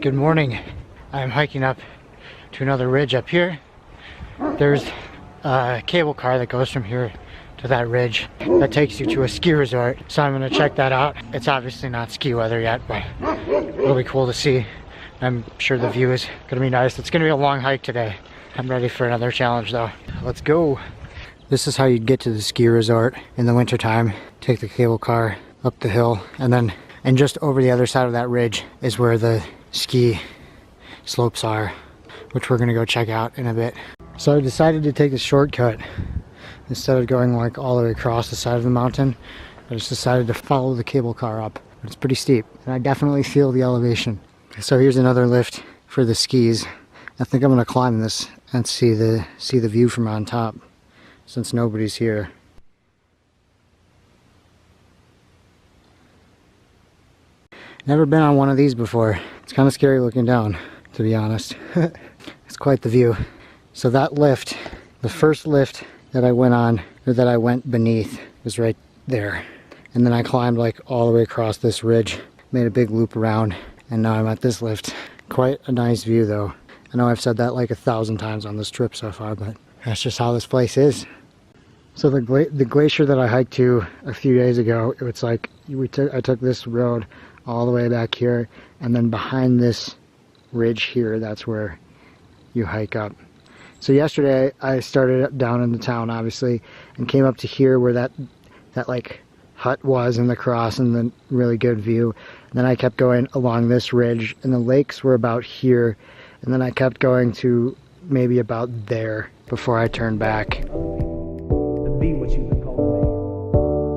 Good morning. I'm hiking up to another ridge up here. There's a cable car that goes from here to that ridge that takes you to a ski resort. So I'm gonna check that out. It's obviously not ski weather yet, but it'll be cool to see. I'm sure the view is gonna be nice. It's gonna be a long hike today. I'm ready for another challenge though. Let's go. This is how you'd get to the ski resort in the wintertime. Take the cable car up the hill, and just over the other side of that ridge is where the ski slopes are, which we're gonna go check out in a bit. So I decided to take a shortcut instead of going like all the way across the side of the mountain. I just decided to follow the cable car up. It's pretty steep and I definitely feel the elevation. So here's another lift for the skis. I think I'm gonna climb this and see the view from on top since nobody's here. Never been on one of these before. It's kind of scary looking down, to be honest. It's quite the view. So that lift, the first lift that I went on, or that I went beneath, was right there. And then I climbed like all the way across this ridge, made a big loop around, and now I'm at this lift. Quite a nice view though. I know I've said that like 1,000 times on this trip so far, but that's just how this place is. So the glacier that I hiked to a few days ago, it's like I took this road all the way back here, and then behind this ridge here, that's where you hike up. So yesterday I started down in the town obviously and came up to here where that like hut was and the cross and the really good view. And then I kept going along this ridge and the lakes were about here, and then I kept going to maybe about there before I turned back. To be what you've been called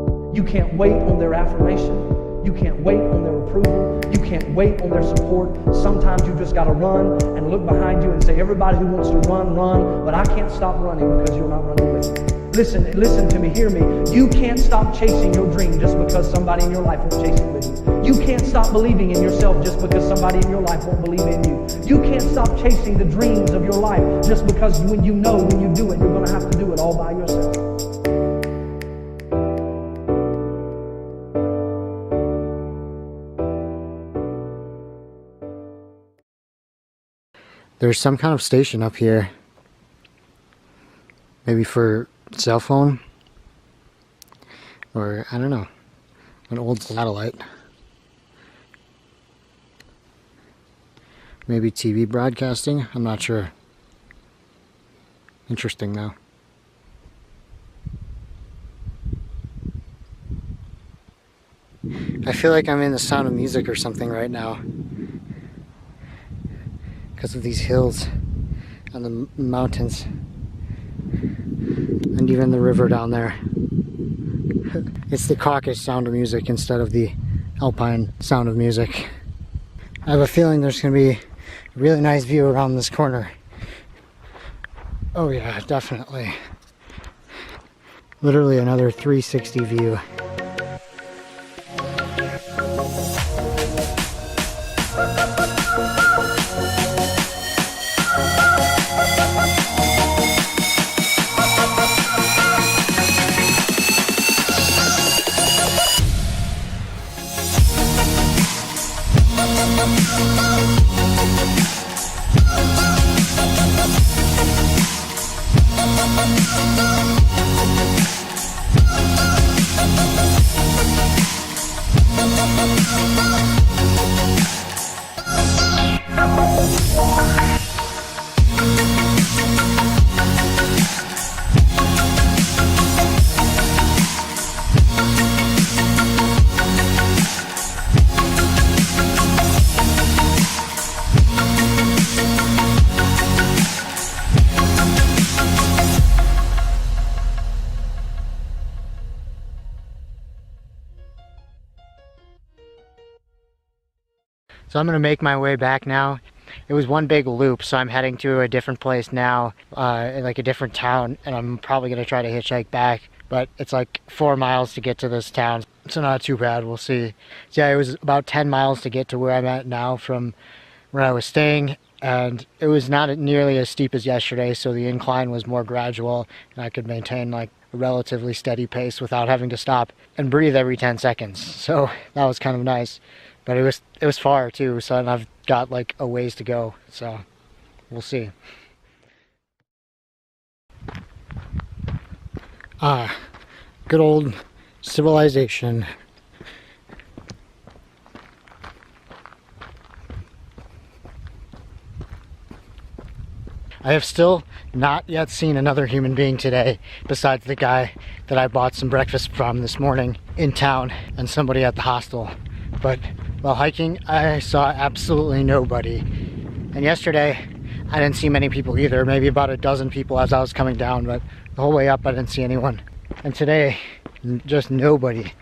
to be. You can't wait on their affirmation. You can't wait on their approval. You can't wait on their support. Sometimes you just got to run and look behind you and say, everybody who wants to run, run, but I can't stop running because you're not running with me. Listen to me, hear me. You can't stop chasing your dream just because somebody in your life won't chase it with you. You can't stop believing in yourself just because somebody in your life won't believe in you. You can't stop chasing the dreams of your life just because when you do it, you're going to have to do it all by yourself. There's some kind of station up here, maybe for cell phone, or I don't know, an old satellite, maybe TV broadcasting, I'm not sure. Interesting though. I feel like I'm in the Sound of Music or something right now, because of these hills and the mountains and even the river down there. It's the Caucasus Sound of Music instead of the Alpine Sound of Music. I have a feeling there's going to be a really nice view around this corner. Oh yeah, definitely. Literally another 360 view. So I'm going to make my way back now. It was one big loop, so I'm heading to a different place now, like a different town, and I'm probably going to try to hitchhike back, but it's like 4 miles to get to this town, so not too bad, we'll see. So yeah, it was about 10 miles to get to where I'm at now from where I was staying, and it was not nearly as steep as yesterday, so the incline was more gradual, and I could maintain like a relatively steady pace without having to stop and breathe every 10 seconds, so that was kind of nice. But it was far too, so I've got like a ways to go, so we'll see. Good old civilization. I have still not yet seen another human being today besides the guy that I bought some breakfast from this morning in town and somebody at the hostel. But while hiking, I saw absolutely nobody. And yesterday, I didn't see many people either, maybe about a dozen people as I was coming down, but the whole way up I didn't see anyone. And today, just nobody.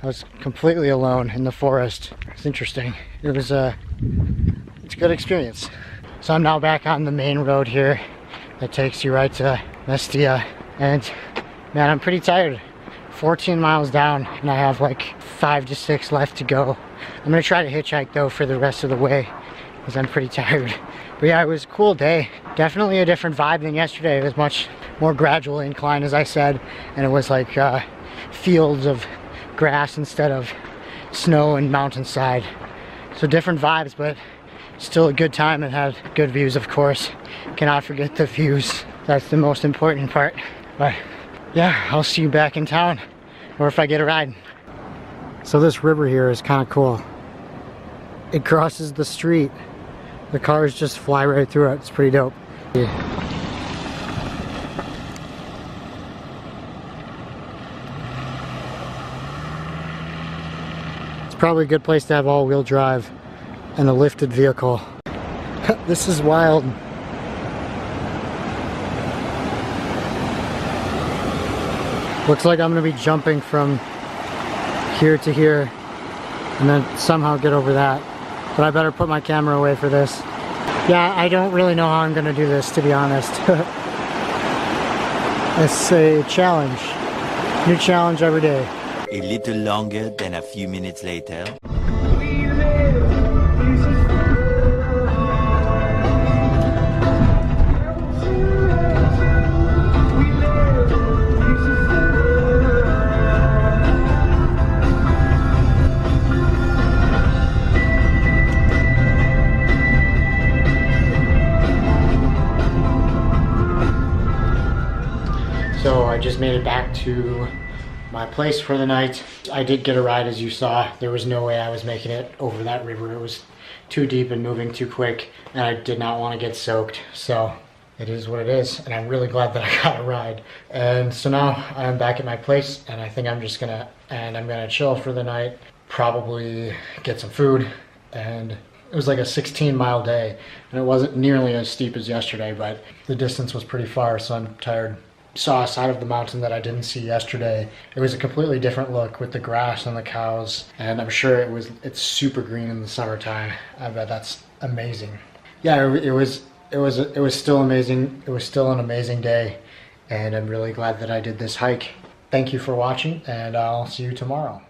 I was completely alone in the forest. It's interesting. It's a good experience. So I'm now back on the main road here that takes you right to Mestia. And man, I'm pretty tired. 14 miles down and I have like 5 to 6 left to go. I'm gonna try to hitchhike though for the rest of the way because I'm pretty tired. But yeah, it was a cool day. Definitely a different vibe than yesterday. It was much more gradual incline, as I said, and it was like fields of grass instead of snow and mountainside. So different vibes, but still a good time and had good views, of course. Cannot forget the views. That's the most important part. But yeah, I'll see you back in town, or if I get a ride. So this river here is kind of cool. It crosses the street. The cars just fly right through it. It's pretty dope. Yeah. It's probably a good place to have all-wheel drive and a lifted vehicle. This is wild. Looks like I'm gonna be jumping from here to here and then somehow get over that. But I better put my camera away for this. Yeah, I don't really know how I'm gonna do this, to be honest. It's a challenge. New challenge every day. A little longer than a few minutes later. So I just made it back to my place for the night. I did get a ride, as you saw. There was no way I was making it over that river. It was too deep and moving too quick, and I did not want to get soaked. So it is what it is, and I'm really glad that I got a ride. And so now I'm back at my place, and I think I'm gonna chill for the night, probably get some food. And it was like a 16-mile day, and it wasn't nearly as steep as yesterday, but the distance was pretty far, so I'm tired. Saw a side of the mountain that I didn't see yesterday. It was a completely different look with the grass and the cows, and I'm sure it's super green in the summertime. I bet that's amazing. Yeah, it was still amazing. It was still an amazing day, and I'm really glad that I did this hike. Thank you for watching, and I'll see you tomorrow.